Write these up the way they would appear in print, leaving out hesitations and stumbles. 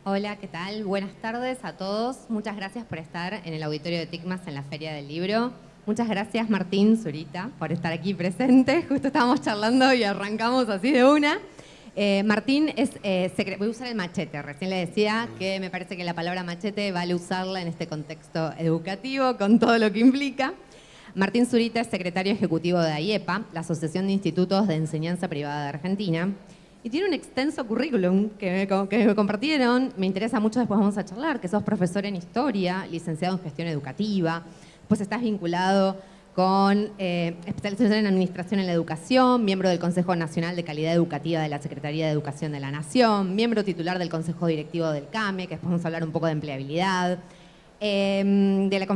Hola, ¿qué tal? Buenas tardes a todos. Muchas gracias por estar en el auditorio de TICMAS en la Feria del Libro. Muchas gracias, Martín Zurita, por estar aquí presente. Justo estábamos charlando y arrancamos así de una. Martín es voy a usar el machete. Recién le decía que me parece que la palabra machete vale usarla en este contexto educativo, con todo lo que implica. Martín Zurita es secretario ejecutivo de AIEPA, la Asociación de Institutos de Enseñanza Privada de Argentina, y tiene un extenso currículum que me compartieron. Me interesa mucho, después vamos a charlar, que sos profesor en Historia, licenciado en Gestión Educativa, pues estás vinculado con especialización en Administración en la Educación, miembro del Consejo Nacional de Calidad Educativa de la Secretaría de Educación de la Nación, miembro titular del Consejo Directivo del CAME, que después vamos a hablar un poco de empleabilidad, de la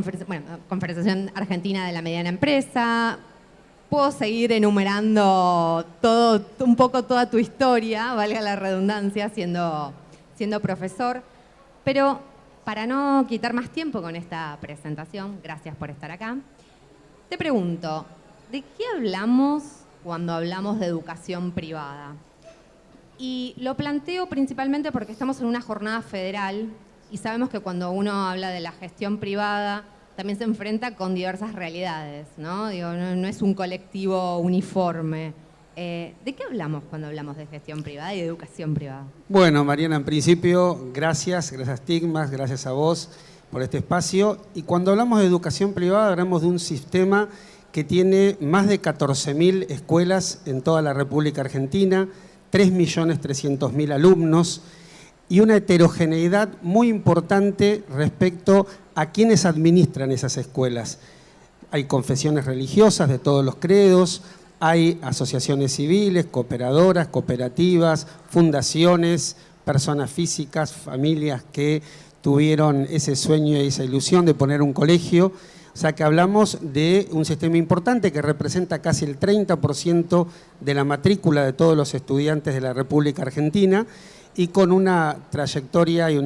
Confederación Argentina de la Mediana Empresa. Puedo seguir enumerando un poco toda tu historia, valga la redundancia, siendo profesor, pero para no quitar más tiempo con esta presentación, gracias por estar acá, te pregunto, ¿de qué hablamos cuando hablamos de educación privada? Y lo planteo principalmente porque estamos en una jornada federal y sabemos que cuando uno habla de la gestión privada también se enfrenta con diversas realidades, ¿no? Digo, no es un colectivo uniforme. ¿De qué hablamos cuando hablamos de gestión privada y de educación privada? Bueno, Mariana, en principio, gracias TICMAS, gracias a vos por este espacio. Y cuando hablamos de educación privada, hablamos de un sistema que tiene más de 14.000 escuelas en toda la República Argentina, 3.300.000 alumnos y una heterogeneidad muy importante respecto a quienes administran esas escuelas. Hay confesiones religiosas de todos los credos, hay asociaciones civiles, cooperadoras, cooperativas, fundaciones, personas físicas, familias que tuvieron ese sueño y esa ilusión de poner un colegio. O sea que hablamos de un sistema importante que representa casi el 30% de la matrícula de todos los estudiantes de la República Argentina y con una trayectoria y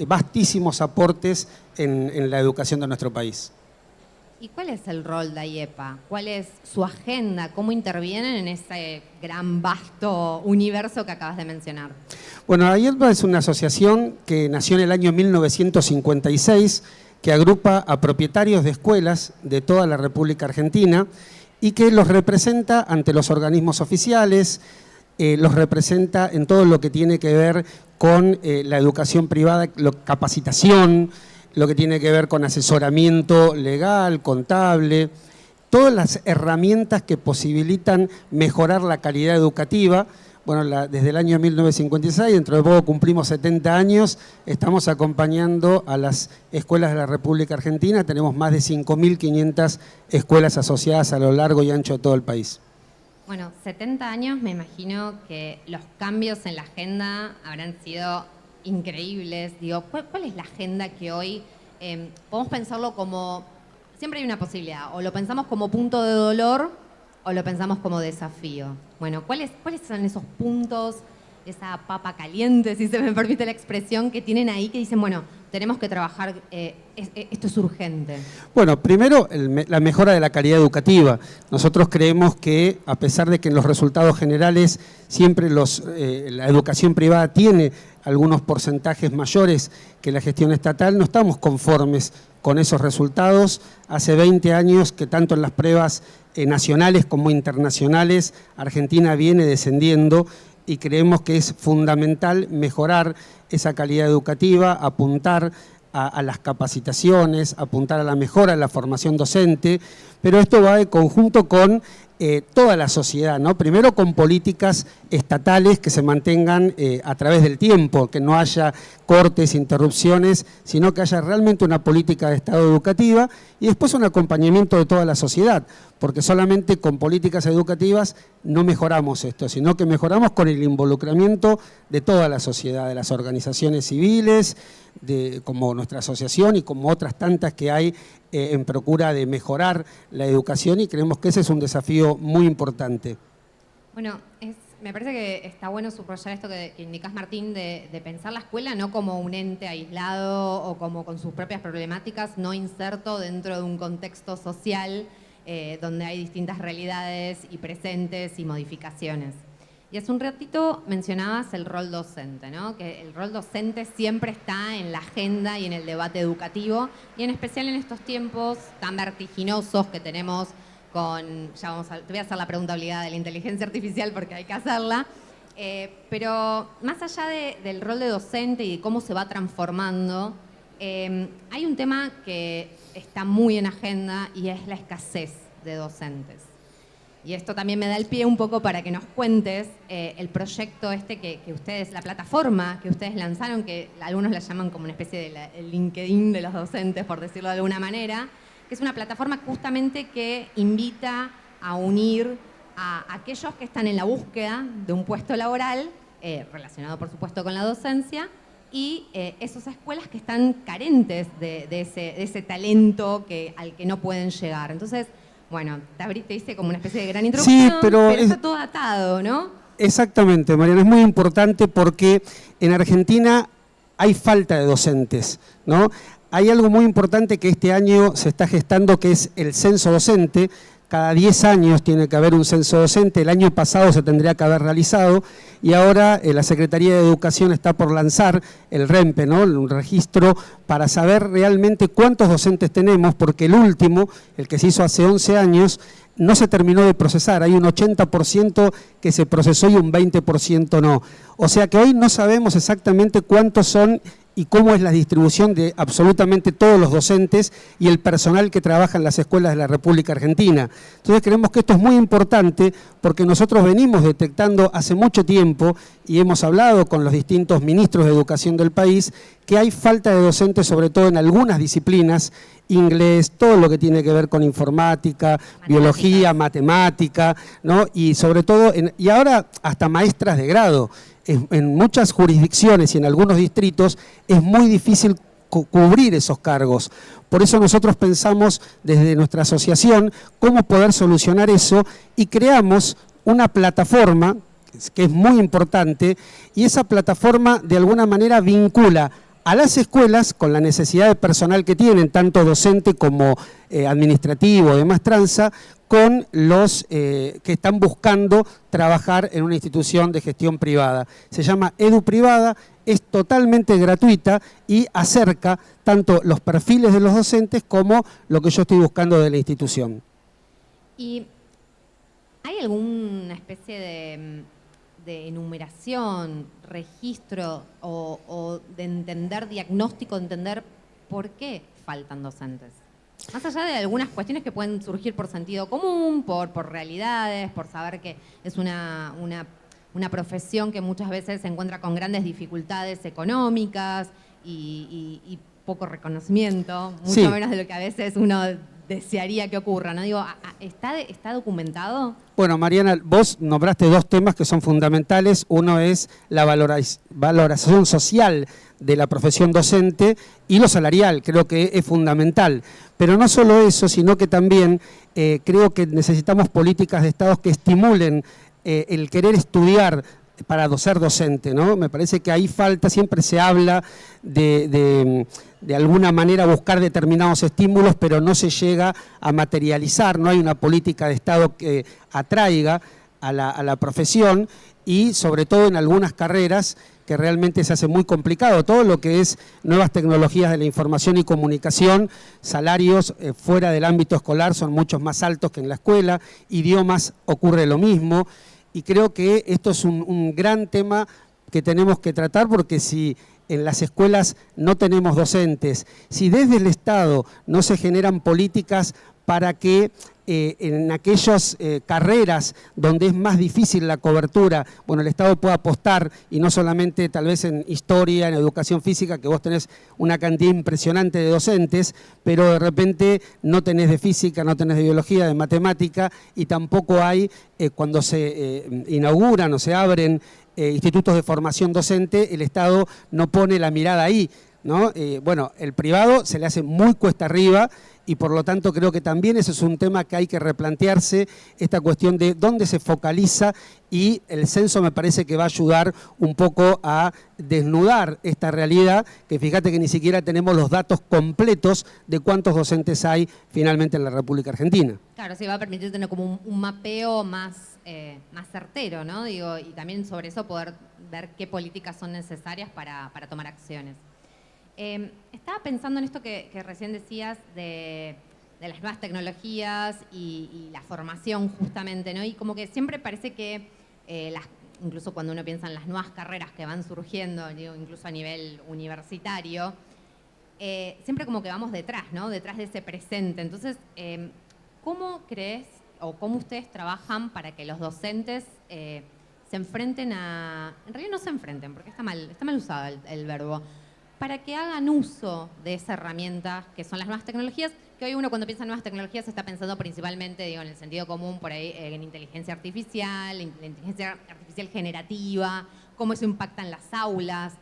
vastísimos aportes en la educación de nuestro país. ¿Y cuál es el rol de AIEPA? ¿Cuál es su agenda? ¿Cómo intervienen en ese gran, vasto universo que acabas de mencionar? Bueno, AIEPA es una asociación que nació en el año 1956, que agrupa a propietarios de escuelas de toda la República Argentina y que los representa ante los organismos oficiales, los representa en todo lo que tiene que ver con la educación privada, capacitación, lo que tiene que ver con asesoramiento legal, contable, todas las herramientas que posibilitan mejorar la calidad educativa. Bueno, desde el año 1956, dentro de poco cumplimos 70 años, estamos acompañando a las escuelas de la República Argentina, tenemos más de 5.500 escuelas asociadas a lo largo y ancho de todo el país. Bueno, 70 años, me imagino que los cambios en la agenda habrán sido increíbles. Digo, ¿cuál es la agenda que hoy podemos pensarlo como... Siempre hay una posibilidad, o lo pensamos como punto de dolor o lo pensamos como desafío. Bueno, ¿cuáles son esos puntos, esa papa caliente, si se me permite la expresión, que tienen ahí que dicen, bueno, tenemos que trabajar, esto es urgente? Bueno, primero, la mejora de la calidad educativa. Nosotros creemos que, a pesar de que en los resultados generales siempre la educación privada tiene algunos porcentajes mayores que la gestión estatal, no estamos conformes con esos resultados. Hace 20 años que tanto en las pruebas nacionales como internacionales, Argentina viene descendiendo y creemos que es fundamental mejorar esa calidad educativa, apuntar a las capacitaciones, apuntar a la mejora de la formación docente, pero esto va de conjunto con toda la sociedad, ¿no? Primero con políticas estatales que se mantengan a través del tiempo, que no haya cortes, interrupciones, sino que haya realmente una política de Estado educativa y después un acompañamiento de toda la sociedad, porque solamente con políticas educativas no mejoramos esto, sino que mejoramos con el involucramiento de toda la sociedad, de las organizaciones civiles, como nuestra asociación y como otras tantas que hay en procura de mejorar la educación, y creemos que ese es un desafío muy importante. Bueno, me parece que está bueno subrayar esto que indicás, Martín, de pensar la escuela no como un ente aislado o como con sus propias problemáticas, no inserto dentro de un contexto social donde hay distintas realidades y presentes y modificaciones. Y hace un ratito mencionabas el rol docente, ¿no? Que el rol docente siempre está en la agenda y en el debate educativo, y en especial en estos tiempos tan vertiginosos que tenemos con, te voy a hacer la pregunta obligada de la inteligencia artificial porque hay que hacerla, pero más allá del rol de docente y de cómo se va transformando, hay un tema que está muy en agenda y es la escasez de docentes. Y esto también me da el pie un poco para que nos cuentes el proyecto que ustedes, la plataforma que ustedes lanzaron, que algunos la llaman como una especie de el LinkedIn de los docentes, por decirlo de alguna manera, que es una plataforma justamente que invita a unir a aquellos que están en la búsqueda de un puesto laboral, relacionado por supuesto con la docencia, y esas escuelas que están carentes de ese talento al que no pueden llegar. Entonces, bueno, te hice como una especie de gran introducción, sí, pero está todo atado, ¿no? Exactamente, Mariana, es muy importante porque en Argentina hay falta de docentes, ¿no? Hay algo muy importante que este año se está gestando, que es el censo docente. Cada 10 años tiene que haber un censo docente, el año pasado se tendría que haber realizado y ahora la Secretaría de Educación está por lanzar el REMPE, ¿no? Un registro para saber realmente cuántos docentes tenemos, porque el último, el que se hizo hace 11 años, no se terminó de procesar, hay un 80% que se procesó y un 20% no. O sea que hoy no sabemos exactamente cuántos son y cómo es la distribución de absolutamente todos los docentes y el personal que trabaja en las escuelas de la República Argentina. Entonces creemos que esto es muy importante porque nosotros venimos detectando hace mucho tiempo y hemos hablado con los distintos ministros de educación del país que hay falta de docentes, sobre todo en algunas disciplinas, inglés, todo lo que tiene que ver con informática, biología, matemática, ¿no? Y sobre todo, y ahora hasta maestras de grado. En muchas jurisdicciones y en algunos distritos es muy difícil cubrir esos cargos. Por eso nosotros pensamos desde nuestra asociación cómo poder solucionar eso y creamos una plataforma que es muy importante y esa plataforma de alguna manera vincula a las escuelas con la necesidad de personal que tienen, tanto docente como administrativo, de maestranza, con los que están buscando trabajar en una institución de gestión privada. Se llama Edu Privada, es totalmente gratuita y acerca tanto los perfiles de los docentes como lo que yo estoy buscando de la institución. ¿Y hay alguna especie de enumeración, registro o de entender, diagnóstico, de entender por qué faltan docentes? Más allá de algunas cuestiones que pueden surgir por sentido común, por realidades, por saber que es una profesión que muchas veces se encuentra con grandes dificultades económicas y poco reconocimiento, mucho menos de lo que a veces uno desearía que ocurra, ¿no? Digo, ¿está documentado? Bueno, Mariana, vos nombraste dos temas que son fundamentales. Uno es la valoración social de la profesión docente y lo salarial, creo que es fundamental. Pero no solo eso, sino que también creo que necesitamos políticas de Estado que estimulen el querer estudiar para ser docente, ¿no? Me parece que ahí falta, siempre se habla de alguna manera buscar determinados estímulos, pero no se llega a materializar, no hay una política de Estado que atraiga a la profesión y sobre todo en algunas carreras que realmente se hace muy complicado. Todo lo que es nuevas tecnologías de la información y comunicación, salarios fuera del ámbito escolar son muchos más altos que en la escuela, idiomas ocurre lo mismo. Y creo que esto es un gran tema que tenemos que tratar porque si en las escuelas no tenemos docentes, si desde el Estado no se generan políticas para que en aquellas carreras donde es más difícil la cobertura, bueno, el Estado pueda apostar y no solamente tal vez en historia, en educación física, que vos tenés una cantidad impresionante de docentes, pero de repente no tenés de física, no tenés de biología, de matemática y tampoco hay, cuando se inauguran o se abren institutos de formación docente, el Estado no pone la mirada ahí. ¿no? Bueno, el privado se le hace muy cuesta arriba y por lo tanto creo que también ese es un tema que hay que replantearse, esta cuestión de dónde se focaliza, y el censo me parece que va a ayudar un poco a desnudar esta realidad, que fíjate que ni siquiera tenemos los datos completos de cuántos docentes hay finalmente en la República Argentina. Claro, sí, va a permitir tener como un mapeo más certero, ¿no? Digo, y también sobre eso poder ver qué políticas son necesarias para tomar acciones. Estaba pensando en esto que recién decías de las nuevas tecnologías y la formación justamente, ¿no? Y como que siempre parece que, incluso cuando uno piensa en las nuevas carreras que van surgiendo, digo, incluso a nivel universitario, siempre como que vamos detrás, ¿no? Detrás de ese presente. Entonces, ¿cómo crees o cómo ustedes trabajan para que los docentes se enfrenten a... En realidad no se enfrenten, porque está mal usado el verbo. Para que hagan uso de esa herramienta que son las nuevas tecnologías, que hoy uno cuando piensa en nuevas tecnologías está pensando principalmente, digo, en el sentido común, por ahí, en inteligencia artificial, generativa, cómo eso impacta en las aulas.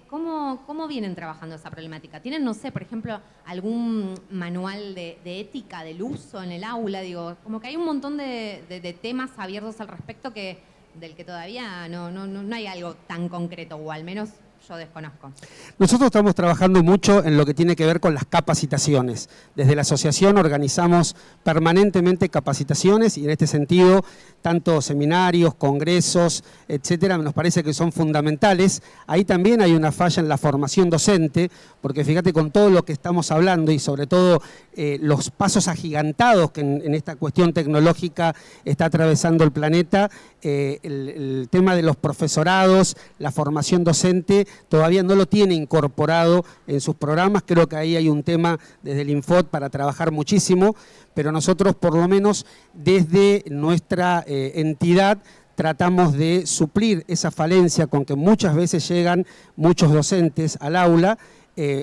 ¿Cómo vienen trabajando esa problemática? ¿Tienen, no sé, por ejemplo, algún manual de ética del uso en el aula? Digo, como que hay un montón de temas abiertos al respecto del que todavía no hay algo tan concreto, o al menos yo desconozco. Nosotros estamos trabajando mucho en lo que tiene que ver con las capacitaciones. Desde la asociación organizamos permanentemente capacitaciones y en este sentido tanto seminarios, congresos, etcétera, nos parece que son fundamentales. Ahí también hay una falla en la formación docente, porque fíjate con todo lo que estamos hablando y sobre todo los pasos agigantados que en esta cuestión tecnológica está atravesando el planeta, el tema de los profesorados, la formación docente, todavía no lo tiene incorporado en sus programas. Creo que ahí hay un tema desde el Infod para trabajar muchísimo, pero nosotros por lo menos desde nuestra entidad tratamos de suplir esa falencia con que muchas veces llegan muchos docentes al aula,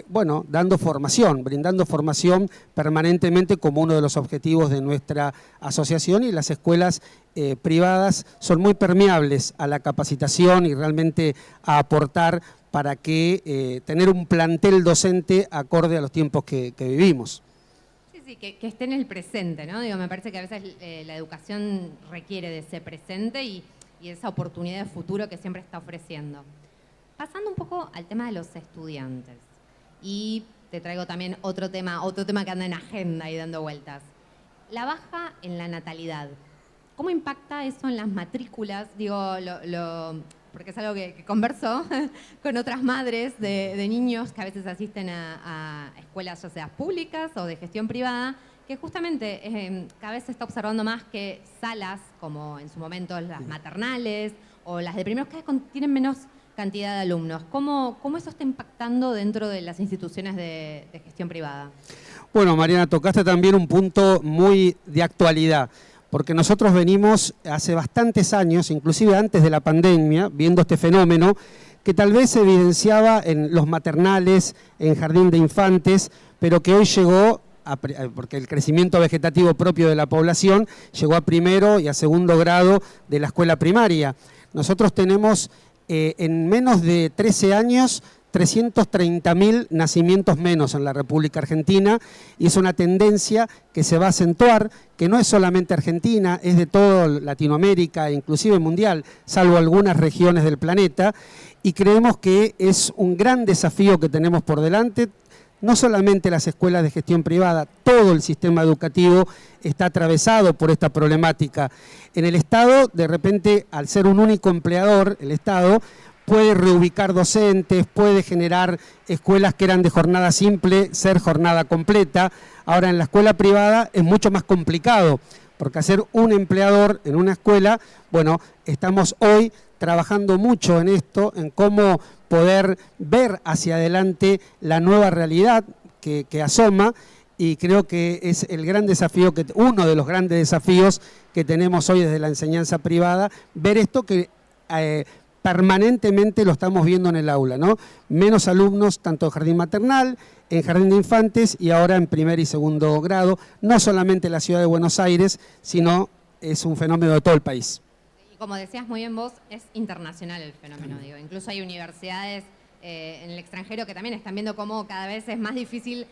bueno, dando formación, brindando formación permanentemente como uno de los objetivos de nuestra asociación, y las escuelas privadas son muy permeables a la capacitación y realmente a aportar para que tener un plantel docente acorde a los tiempos que vivimos. Sí, que esté en el presente, ¿no? Digo, me parece que a veces la educación requiere de ese presente y esa oportunidad de futuro que siempre está ofreciendo. Pasando un poco al tema de los estudiantes. Y te traigo también otro tema que anda en agenda y dando vueltas. La baja en la natalidad. ¿Cómo impacta eso en las matrículas? Digo, porque es algo que converso con otras madres de niños que a veces asisten a escuelas ya sea públicas o de gestión privada, que justamente cada vez se está observando más que salas, como en su momento las maternales o las de primeros, cada vez tienen menos cantidad de alumnos. ¿Cómo eso está impactando dentro de las instituciones de gestión privada? Bueno, Mariana, tocaste también un punto muy de actualidad, porque nosotros venimos hace bastantes años, inclusive antes de la pandemia, viendo este fenómeno que tal vez se evidenciaba en los maternales, en jardín de infantes, pero que hoy llegó, porque el crecimiento vegetativo propio de la población llegó a primero y a segundo grado de la escuela primaria. Nosotros tenemos en menos de 13 años 330.000 nacimientos menos en la República Argentina, y es una tendencia que se va a acentuar, que no es solamente Argentina, es de toda Latinoamérica, inclusive mundial, salvo algunas regiones del planeta, y creemos que es un gran desafío que tenemos por delante. No solamente las escuelas de gestión privada, todo el sistema educativo está atravesado por esta problemática. En el Estado, de repente, al ser un único empleador, el Estado puede reubicar docentes, puede generar escuelas que eran de jornada simple, ser jornada completa. Ahora, en la escuela privada es mucho más complicado, porque hacer un empleador en una escuela, bueno, estamos hoy trabajando mucho en esto, en cómo poder ver hacia adelante la nueva realidad que asoma, y creo que es el gran desafío, uno de los grandes desafíos que tenemos hoy desde la enseñanza privada, ver esto que permanentemente lo estamos viendo en el aula, ¿no? Menos alumnos, tanto en jardín maternal, en jardín de infantes y ahora en primer y segundo grado, no solamente en la ciudad de Buenos Aires, sino es un fenómeno de todo el país. Como decías muy bien vos, es internacional el fenómeno, digo. Incluso hay universidades en el extranjero que también están viendo cómo cada vez es más difícil,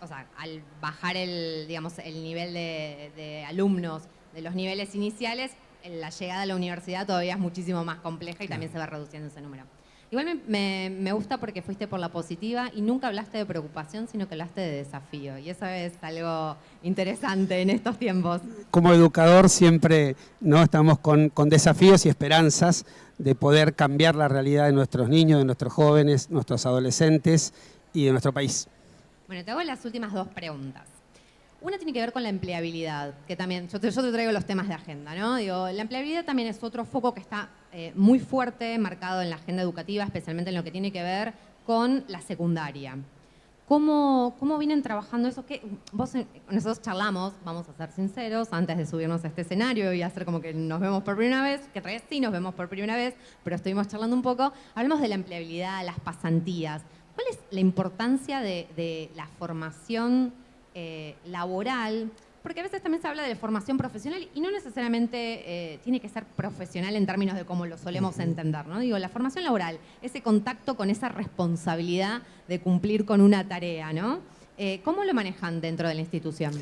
o sea, al bajar el nivel de alumnos de los niveles iniciales, la llegada a la universidad todavía es muchísimo más compleja y también se va reduciendo ese número. Igual me gusta porque fuiste por la positiva y nunca hablaste de preocupación, sino que hablaste de desafío. Y eso es algo interesante en estos tiempos. Como educador siempre, ¿no?, estamos con desafíos y esperanzas de poder cambiar la realidad de nuestros niños, de nuestros jóvenes, nuestros adolescentes y de nuestro país. Bueno, te hago las últimas dos preguntas. Una tiene que ver con la empleabilidad, que también, yo te traigo los temas de agenda, ¿no? Digo, la empleabilidad también es otro foco que está muy fuerte, marcado en la agenda educativa, especialmente en lo que tiene que ver con la secundaria. ¿Cómo vienen trabajando eso? Nosotros charlamos, vamos a ser sinceros, antes de subirnos a este escenario y hacer como que nos vemos por primera vez, que todavía sí nos vemos por primera vez, pero estuvimos charlando un poco, hablamos de la empleabilidad, las pasantías. ¿Cuál es la importancia de la formación laboral? Porque a veces también se habla de formación profesional y no necesariamente tiene que ser profesional en términos de cómo lo solemos entender, ¿no? Digo, la formación laboral, ese contacto con esa responsabilidad de cumplir con una tarea, ¿no? ¿Cómo lo manejan dentro de la institución?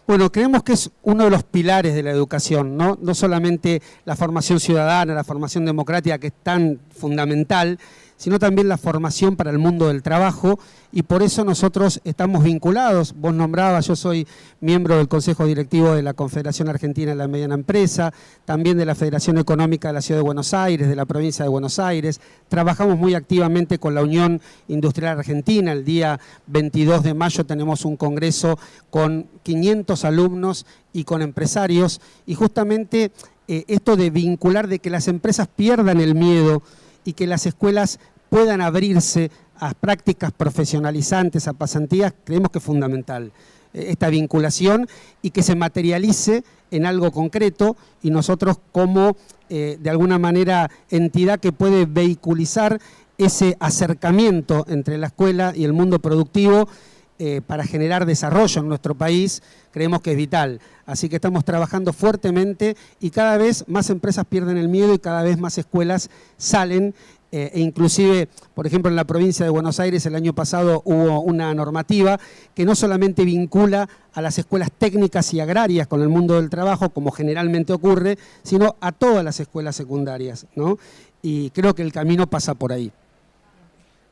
Bueno, creemos que es uno de los pilares de la educación, ¿no? No solamente la formación ciudadana, la formación democrática, que es tan fundamental, sino también la formación para el mundo del trabajo, y por eso nosotros estamos vinculados. Vos nombrabas, yo soy miembro del Consejo Directivo de la Confederación Argentina de la Mediana Empresa, también de la Federación Económica de la Ciudad de Buenos Aires, de la provincia de Buenos Aires. Trabajamos muy activamente con la Unión Industrial Argentina. El día 22 de mayo tenemos un congreso con 500 alumnos y con empresarios, y justamente esto de vincular, de que las empresas pierdan el miedo y que las escuelas puedan abrirse a prácticas profesionalizantes, a pasantías, creemos que es fundamental esta vinculación y que se materialice en algo concreto, y nosotros como de alguna manera entidad que puede vehiculizar ese acercamiento entre la escuela y el mundo productivo para generar desarrollo en nuestro país, creemos que es vital. Así que estamos trabajando fuertemente y cada vez más empresas pierden el miedo y cada vez más escuelas salen. E inclusive, por ejemplo, en la provincia de Buenos Aires el año pasado hubo una normativa que no solamente vincula a las escuelas técnicas y agrarias con el mundo del trabajo, como generalmente ocurre, sino a todas las escuelas secundarias, ¿no? Y creo que el camino pasa por ahí.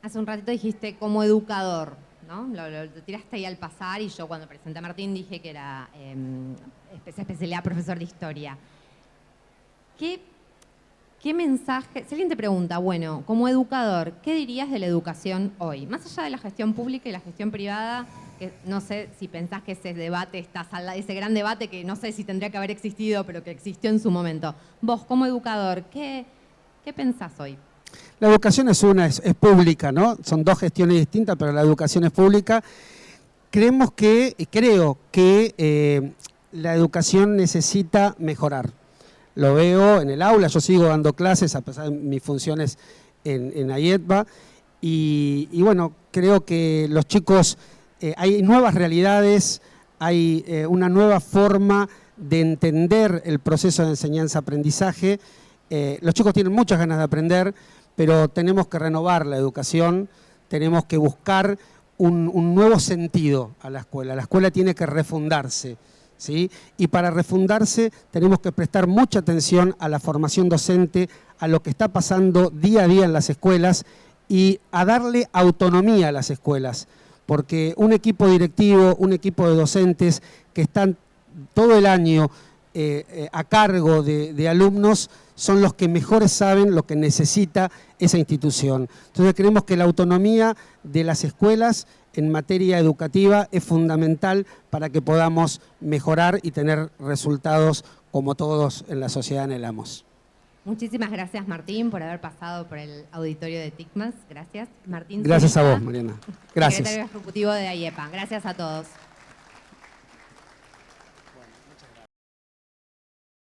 Hace un ratito dijiste como educador, ¿no? Lo tiraste ahí al pasar, y yo cuando presenté a Martín dije que era especialidad profesor de historia. ¿Qué mensaje? Si alguien te pregunta, bueno, como educador, ¿qué dirías de la educación hoy? Más allá de la gestión pública y la gestión privada, que no sé si pensás que ese debate está saldado, ese gran debate que no sé si tendría que haber existido, pero que existió en su momento. Vos, como educador, ¿qué pensás hoy? La educación es pública, ¿no? Son dos gestiones distintas, pero la educación es pública. Creo que la educación necesita mejorar. Lo veo en el aula, yo sigo dando clases a pesar de mis funciones en AIETBA, y bueno, creo que los chicos, hay nuevas realidades, hay una nueva forma de entender el proceso de enseñanza-aprendizaje. Los chicos tienen muchas ganas de aprender, pero tenemos que renovar la educación, tenemos que buscar un nuevo sentido a la escuela. La escuela tiene que refundarse, ¿sí? Y para refundarse tenemos que prestar mucha atención a la formación docente, a lo que está pasando día a día en las escuelas y a darle autonomía a las escuelas, porque un equipo directivo, un equipo de docentes que están todo el año a cargo de alumnos son los que mejores saben lo que necesita esa institución. Entonces creemos que la autonomía de las escuelas en materia educativa es fundamental para que podamos mejorar y tener resultados como todos en la sociedad anhelamos. Muchísimas gracias, Martín, por haber pasado por el auditorio de TICMAS. Gracias, Martín. Gracias a vos, Mariana. Gracias. Secretario Ejecutivo de AIEPA. Gracias a todos.